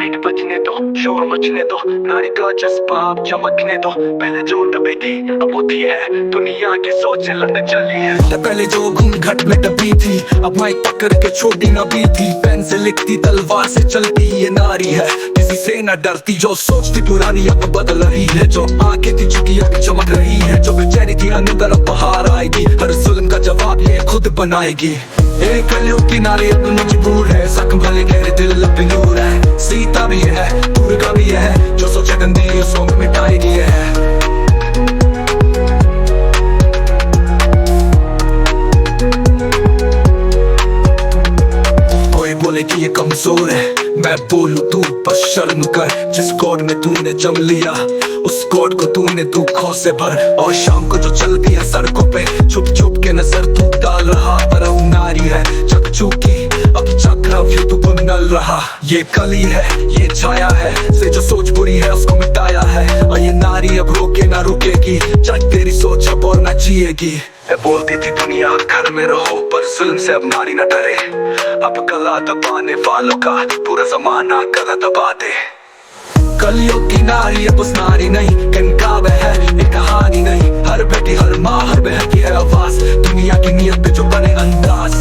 Beat बजने दो, शोर मचने दो, नारी का जज्बा अब चमकने दो। पहले जो दबी थी अब होती है, दुनिया की सोच लड़ने चली है। पहले जो घूंघट में दबी थी अब माइक पकड़ के छोटी न भी थी। पेन से लिखती तलवार से चलती ये नारी है, किसी से न डरती। जो सोचती पुरानी अब बदल रही है, जो आंखें थी झुकी अब चमक रही है। जो बेचैनी थी अंदर अब बाहर आएगी, हर जुल्म का जवाब ये खुद बनाएगी। एक कलयुग की नारी अब मजबूर है, जख्म भले गहरे दिल अब नूर है। सीता भी है, दुर्गा भी है, जो सोचे गंदे उसको मिटाएगी है। कोई बोले कि ये कमजोर है, मैं बोलूं तू बस शर्म कर। जिस कोड में तूने जम लिया उस कोड को तूने दुखों से भर। और शाम को जो चलती है सड़कों पे छुप छुप के नजर तू डाल रहा, पर अब नारी है चक चुकी अब चक्रव्यूह तू बनल रहा। ये कली है ये छाया है, से जो सोच बुरी है उसको मिटाया है। और ये नारी अब रोके ना रुकेगी, चाहे तेरी सोच अब और ना जिएगी। बोलती थी दुनिया घर में रहो, पर जुल्म से अब नारी न डरे। अब गला दबाने वालों का पूरा जमाना गला दबा दे। कलयुग की नारी अब उस नारी नहीं, कनकाब है एक कहानी नहीं। हर बेटी हर माँ हर बहन की है आवाज, दुनिया की नीयत पे जो बने अंदाज।